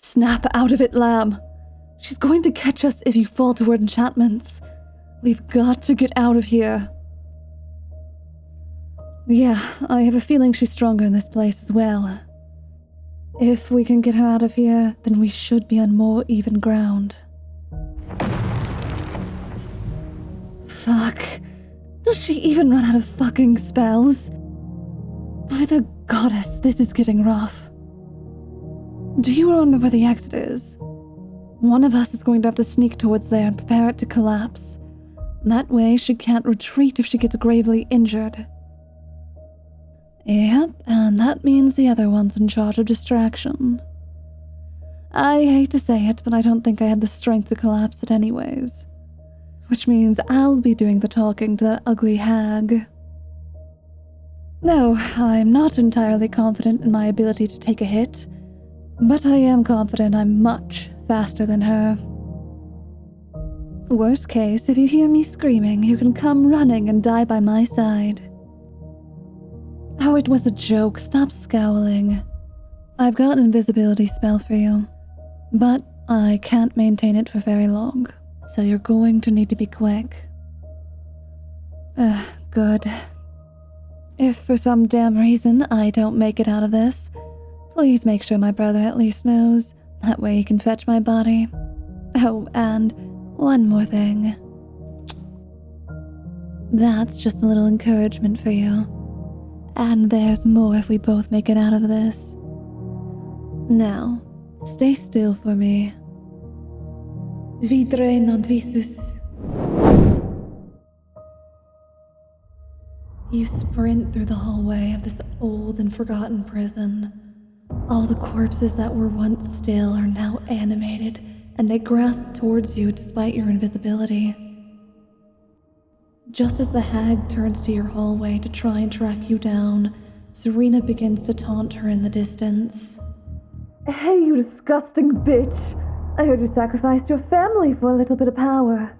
Snap out of it, lamb. She's going to catch us if you fall to her enchantments. We've got to get out of here. Yeah, I have a feeling she's stronger in this place as well. If we can get her out of here, then we should be on more even ground. Fuck. Does she even run out of fucking spells? By the goddess, this is getting rough. Do you remember where the exit is? One of us is going to have to sneak towards there and prepare it to collapse. That way she can't retreat if she gets gravely injured. Yep, and that means the other one's in charge of distraction. I hate to say it, but I don't think I had the strength to collapse it anyways. Which means I'll be doing the talking to that ugly hag. No, I'm not entirely confident in my ability to take a hit, but I am confident I'm much faster than her. Worst case, if you hear me screaming, you can come running and die by my side. Oh, it was a joke. Stop scowling. I've got an invisibility spell for you, but I can't maintain it for very long, so you're going to need to be quick. Good. If for some damn reason I don't make it out of this, please make sure my brother at least knows. That way he can fetch my body. Oh, and one more thing. That's just a little encouragement for you. And there's more if we both make it out of this. Now, stay still for me. 𝘵𝘰𝘮𝘪𝘐𝑢𝑠. You sprint through the hallway of this old and forgotten prison. All the corpses that were once still are now animated, and they grasp towards you despite your invisibility. Just as the hag turns to your hallway to try and track you down, Serena begins to taunt her in the distance. Hey, you disgusting bitch! I heard you sacrificed your family for a little bit of power.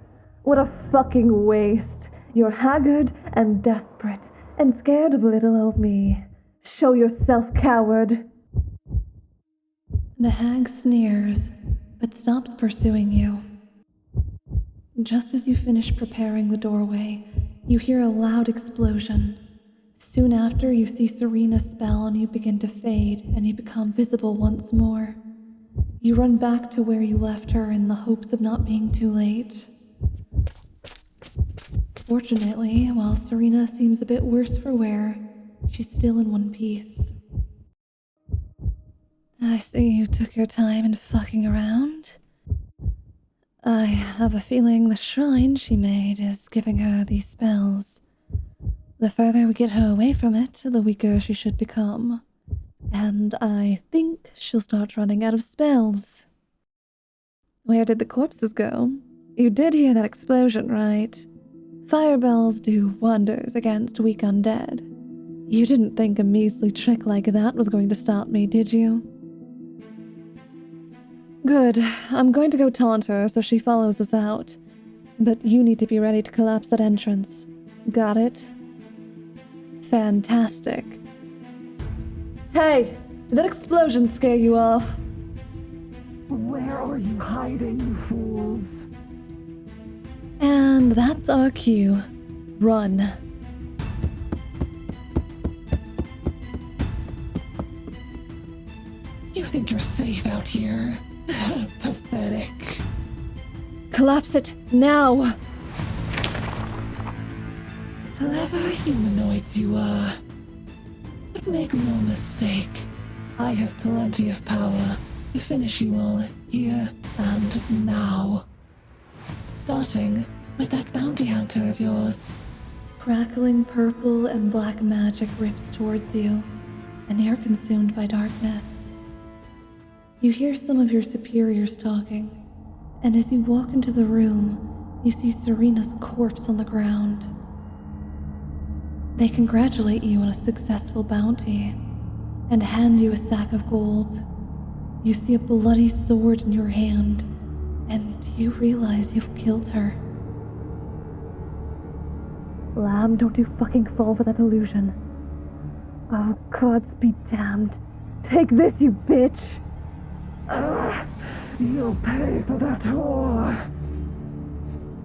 What a fucking waste. You're haggard and desperate and scared of little old me. Show yourself, coward. The hag sneers, but stops pursuing you. Just as you finish preparing the doorway, you hear a loud explosion. Soon after, you see Serena's spell on you begin to fade, and you become visible once more. You run back to where you left her in the hopes of not being too late. Fortunately, while Serena seems a bit worse for wear, she's still in one piece. I see you took your time in fucking around. I have a feeling the shrine she made is giving her these spells. The further we get her away from it, the weaker she should become. And I think she'll start running out of spells. Where did the corpses go? You did hear that explosion, right? Fireballs do wonders against weak undead. You didn't think a measly trick like that was going to stop me, did you? Good. I'm going to go taunt her so she follows us out. But you need to be ready to collapse that entrance. Got it? Fantastic. Hey! Did that explosion scare you off? Where are you hiding, you fools? And that's our cue. Run. You think you're safe out here? Pathetic. Collapse it, now! Clever humanoids you are. But make no mistake, I have plenty of power to finish you all here and now. Starting with that bounty hunter of yours. Crackling purple and black magic rips towards you, and you're consumed by darkness. You hear some of your superiors talking, and as you walk into the room, you see Serena's corpse on the ground. They congratulate you on a successful bounty, and hand you a sack of gold. You see a bloody sword in your hand, and you realize you've killed her. Lamb, don't you fucking fall for that illusion. Oh, gods be damned. Take this, you bitch! You'll pay for that whore.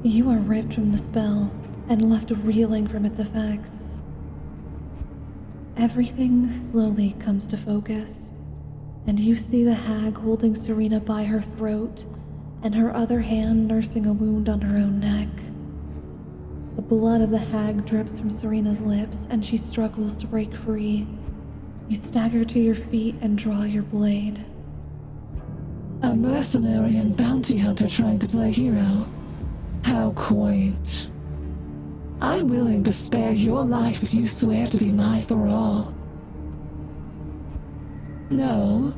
You are ripped from the spell and left reeling from its effects. Everything slowly comes to focus, and you see the hag holding Serena by her throat and her other hand nursing a wound on her own neck. The blood of the hag drips from Serena's lips and she struggles to break free. You stagger to your feet and draw your blade. A mercenary and bounty hunter trying to play hero? How quaint. I'm willing to spare your life if you swear to be my thrall. No?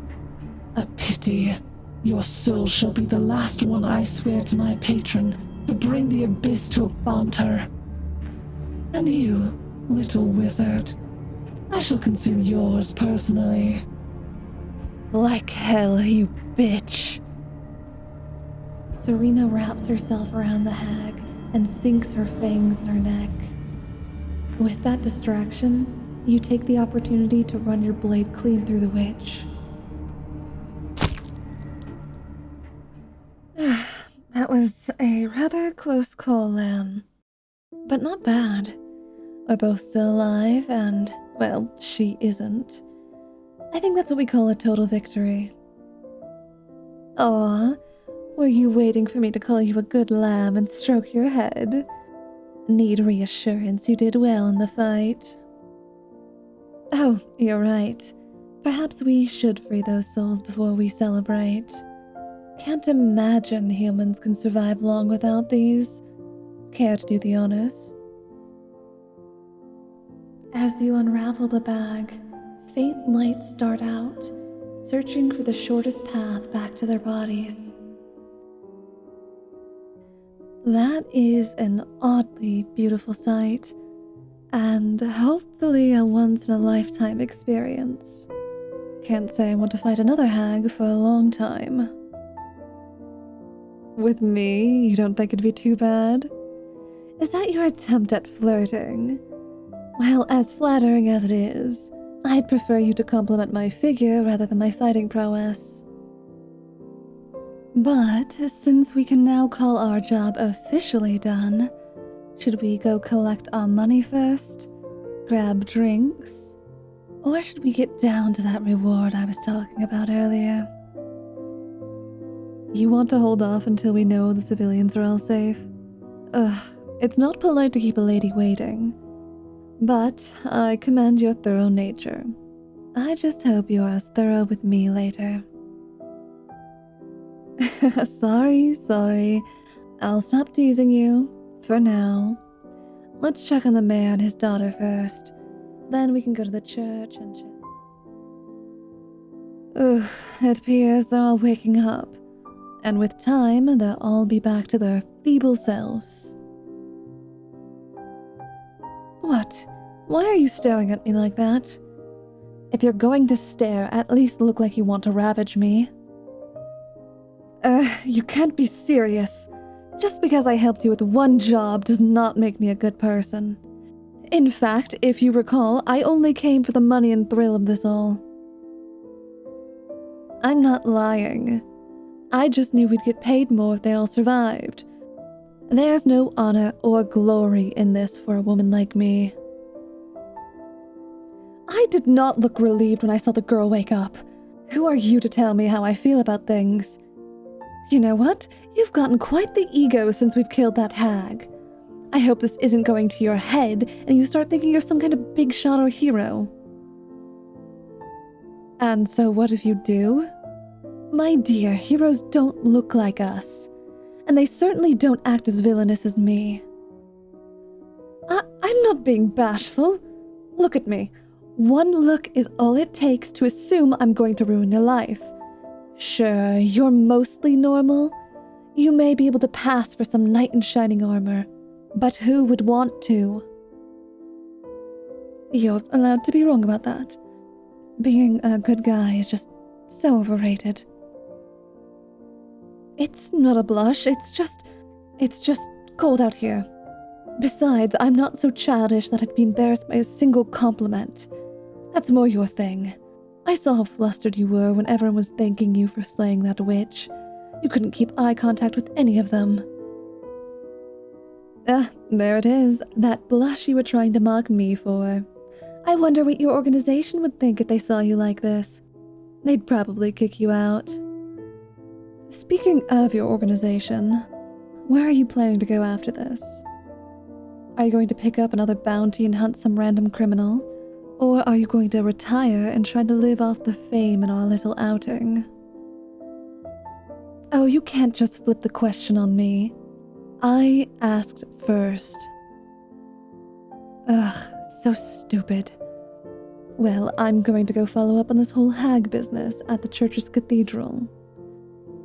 A pity. Your soul shall be the last one I swear to my patron to bring the abyss to a banter. And you, little wizard, I shall consume yours personally. Like hell, you bitch. Serena wraps herself around the hag and sinks her fangs in her neck. With that distraction, you take the opportunity to run your blade clean through the witch. That was a rather close call, Lamb. But not bad. We're both still alive and, well, she isn't. I think that's what we call a total victory. Aw, were you waiting for me to call you a good lamb and stroke your head? Need reassurance you did well in the fight. Oh, you're right. Perhaps we should free those souls before we celebrate. Can't imagine humans can survive long without these. Care to do the honors? As you unravel the bag, faint lights dart out, searching for the shortest path back to their bodies. That is an oddly beautiful sight, and hopefully a once-in-a-lifetime experience. Can't say I want to fight another hag for a long time. With me, you don't think it'd be too bad? Is that your attempt at flirting? Well, as flattering as it is, I'd prefer you to compliment my figure rather than my fighting prowess. But since we can now call our job officially done, should we go collect our money first? Grab drinks? Or should we get down to that reward I was talking about earlier? You want to hold off until we know the civilians are all safe? It's not polite to keep a lady waiting. But I commend your thorough nature. I just hope you are as thorough with me later. Sorry. I'll stop teasing you, for now. Let's check on the mayor and his daughter first. Then we can go to the church and it appears they're all waking up. And with time, they'll all be back to their feeble selves. What? Why are you staring at me like that? If you're going to stare, at least look like you want to ravage me. You can't be serious. Just because I helped you with one job does not make me a good person. In fact, if you recall, I only came for the money and thrill of this all. I'm not lying. I just knew we'd get paid more if they all survived. There's no honor or glory in this for a woman like me. I did not look relieved when I saw the girl wake up. Who are you to tell me how I feel about things? You know what? You've gotten quite the ego since we've killed that hag. I hope this isn't going to your head and you start thinking you're some kind of big shot or hero. And so what if you do? My dear, heroes don't look like us. And they certainly don't act as villainous as me. I'm not being bashful. Look at me. One look is all it takes to assume I'm going to ruin your life. Sure, you're mostly normal. You may be able to pass for some knight in shining armor, but who would want to? You're allowed to be wrong about that. Being a good guy is just so overrated. It's not a blush, it's just cold out here. Besides, I'm not so childish that I'd be embarrassed by a single compliment. That's more your thing. I saw how flustered you were when everyone was thanking you for slaying that witch. You couldn't keep eye contact with any of them. There it is, that blush you were trying to mock me for. I wonder what your organization would think if they saw you like this. They'd probably kick you out. Speaking of your organization, where are you planning to go after this? Are you going to pick up another bounty and hunt some random criminal? Or are you going to retire and try to live off the fame in our little outing? Oh, you can't just flip the question on me. I asked first. Ugh, so stupid. Well, I'm going to go follow up on this whole hag business at the church's cathedral.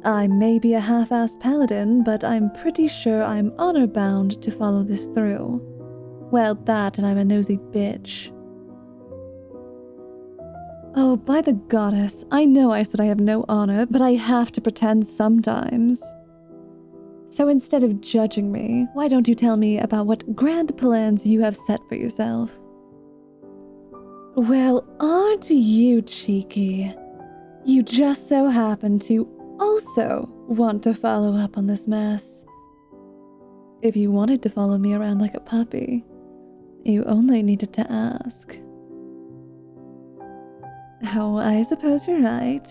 I may be a half-assed paladin, but I'm pretty sure I'm honor-bound to follow this through. Well, that and I'm a nosy bitch. Oh, by the goddess, I know I said I have no honor, but I have to pretend sometimes. So instead of judging me, why don't you tell me about what grand plans you have set for yourself? Well, aren't you cheeky? You just so happen to also want to follow up on this mess. If you wanted to follow me around like a puppy, you only needed to ask. Oh, I suppose you're right.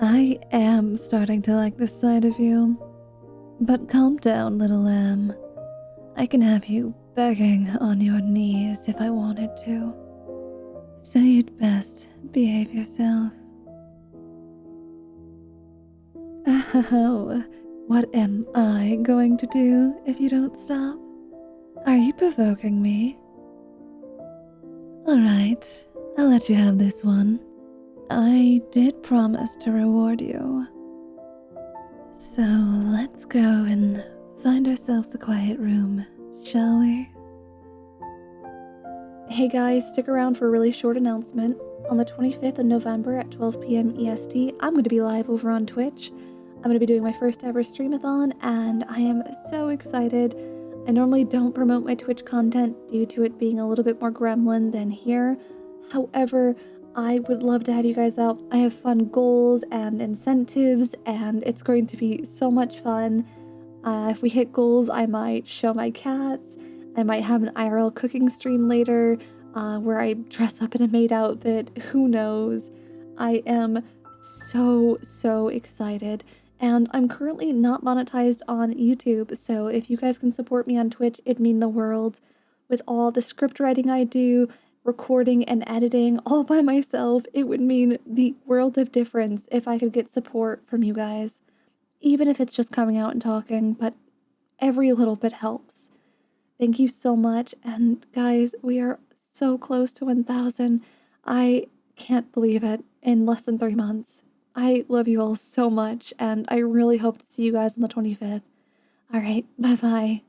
I am starting to like this side of you. But calm down, little lamb. I can have you begging on your knees if I wanted to. So you'd best behave yourself. Oh, what am I going to do if you don't stop? Are you provoking me? Alright, I'll let you have this one. I did promise to reward you. So let's go and find ourselves a quiet room, shall we? Hey guys, stick around for a really short announcement. On the 25th of November at 12 p.m. EST, I'm going to be live over on Twitch. I'm going to be doing my first ever streamathon, and I am so excited. I normally don't promote my Twitch content due to it being a little bit more gremlin than here. However, I would love to have you guys out. I have fun goals and incentives, and it's going to be so much fun. If we hit goals, I might show my cats. I might have an IRL cooking stream later where I dress up in a maid outfit. Who knows? I am so excited. And I'm currently not monetized on YouTube, so if you guys can support me on Twitch, it'd mean the world. With all the script writing I do, recording and editing all by myself, it would mean the world of difference if I could get support from you guys. Even if it's just coming out and talking, but every little bit helps. Thank you so much, and guys, we are so close to 1,000. I can't believe it, in less than 3 months. I love you all so much, and I really hope to see you guys on the 25th. Alright, bye-bye.